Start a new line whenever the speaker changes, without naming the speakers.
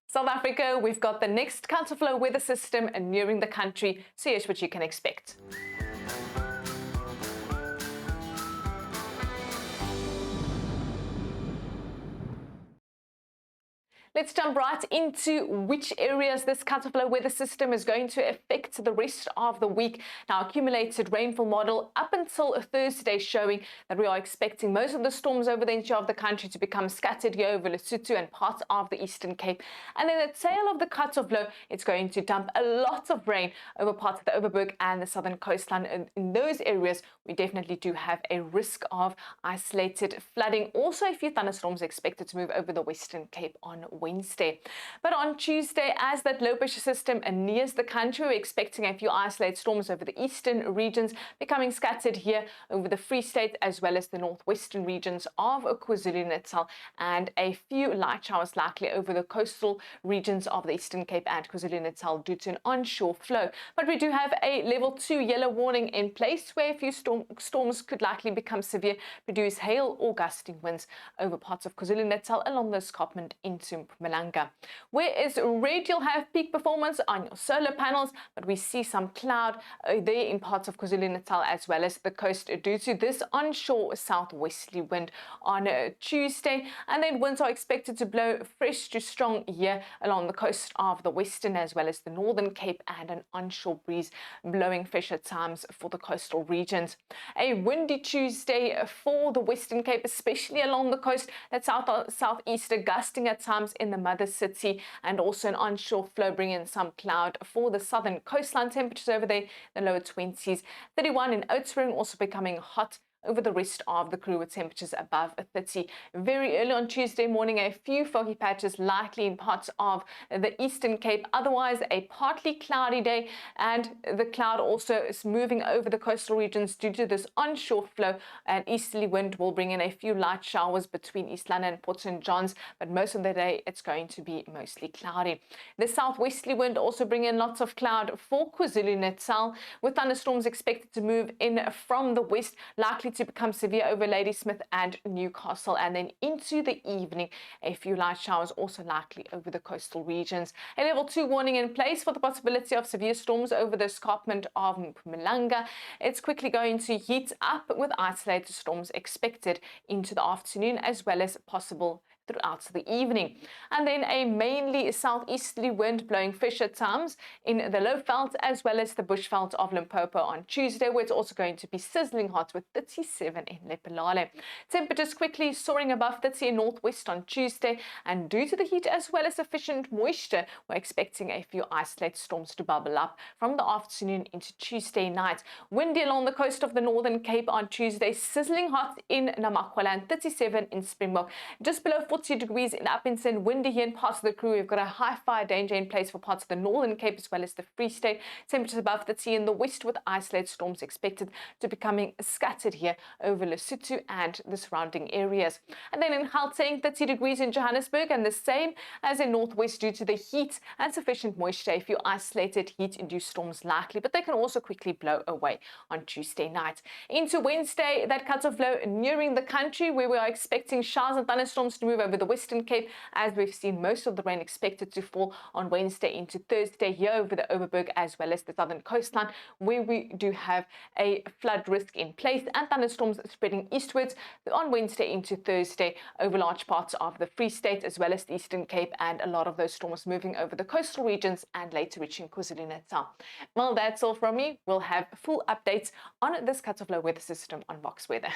South Africa, we've got the next counterflow weather system nearing the country, so here's what you can expect. Let's jump right into which areas this counterflow weather system is going to affect the rest of the week. Now, accumulated rainfall model up until Thursday showing that we are expecting most of the storms over the interior of the country to become scattered here over Lesotho and parts of the Eastern Cape. And then at tail of the cutoff low, it's going to dump a lot of rain over parts of the Overberg and the southern coastline. And in those areas, we definitely do have a risk of isolated flooding. Also, a few thunderstorms expected to move over the Western Cape on Wednesday. But on Tuesday, as that low pressure system nears the country, we're expecting a few isolated storms over the eastern regions, becoming scattered here over the Free State as well as the northwestern regions of KwaZulu-Natal, and a few light showers likely over the coastal regions of the Eastern Cape and KwaZulu-Natal due to an onshore flow. But we do have a level 2 yellow warning in place where a few storms could likely become severe, produce hail or gusting winds over parts of KwaZulu-Natal along the escarpment into Mpumalanga. Whereas red, you'll have peak performance on your solar panels, but we see some cloud there in parts of KwaZulu-Natal as well as the coast due to this onshore southwesterly wind on Tuesday. And then winds are expected to blow fresh to strong here along the coast of the Western as well as the Northern Cape, and an onshore breeze blowing fresh at times for the coastal regions. A windy Tuesday for the Western Cape, especially along the coast, that southeaster gusting at times in the mother city, and also an onshore flow bringing some cloud for the southern coastline. Temperatures over there in the lower 20s, 31 in Oudtshoorn, also becoming hot over the rest of the Karoo with temperatures above 30. Very early on Tuesday morning, a few foggy patches likely in parts of the Eastern Cape. Otherwise, a partly cloudy day, and the cloud also is moving over the coastal regions due to this onshore flow. An easterly wind will bring in a few light showers between East London and Port St. John's, but most of the day it's going to be mostly cloudy. The southwesterly wind also bringing in lots of cloud for KwaZulu-Natal, with thunderstorms expected to move in from the west, likely to become severe over Ladysmith and Newcastle, and then into the evening a few light showers also likely over the coastal regions. A level 2 warning in place for the possibility of severe storms over the escarpment of Mpumalanga. It's quickly going to heat up with isolated storms expected into the afternoon as well as possible throughout the evening. And then a mainly southeasterly wind blowing fresh at times in the Lowveld as well as the Bushveld of Limpopo on Tuesday, where it's also going to be sizzling hot with 37 in Lephalale. Temperatures quickly soaring above 30 in northwest on Tuesday, and due to the heat as well as sufficient moisture, we're expecting a few isolated storms to bubble up from the afternoon into Tuesday night. Windy along the coast of the Northern Cape on Tuesday, sizzling hot in Namaqualand and 37 in Springbok, just below 40 degrees in Upington. Windy here in parts of the Karoo. We've got a high fire danger in place for parts of the Northern Cape as well as the Free State. Temperatures above 30 in the west, with isolated storms expected to becoming scattered here over Lesotho and the surrounding areas. And then in Gauteng, 30 degrees in Johannesburg, and the same as in northwest due to the heat and sufficient moisture. A few isolated heat-induced storms likely, but they can also quickly blow away on Tuesday night. Into Wednesday, that cutoff low nearing the country, where we are expecting showers and thunderstorms to move over the Western Cape, as we've seen most of the rain expected to fall on Wednesday into Thursday here over the Overberg as well as the southern coastline, where we do have a flood risk in place, and thunderstorms spreading eastwards on Wednesday into Thursday over large parts of the Free State as well as the Eastern Cape, and a lot of those storms moving over the coastal regions and later reaching KwaZulu-Natal. Well, that's all from me. We'll have full updates on this cutoff low weather system on Vox Weather.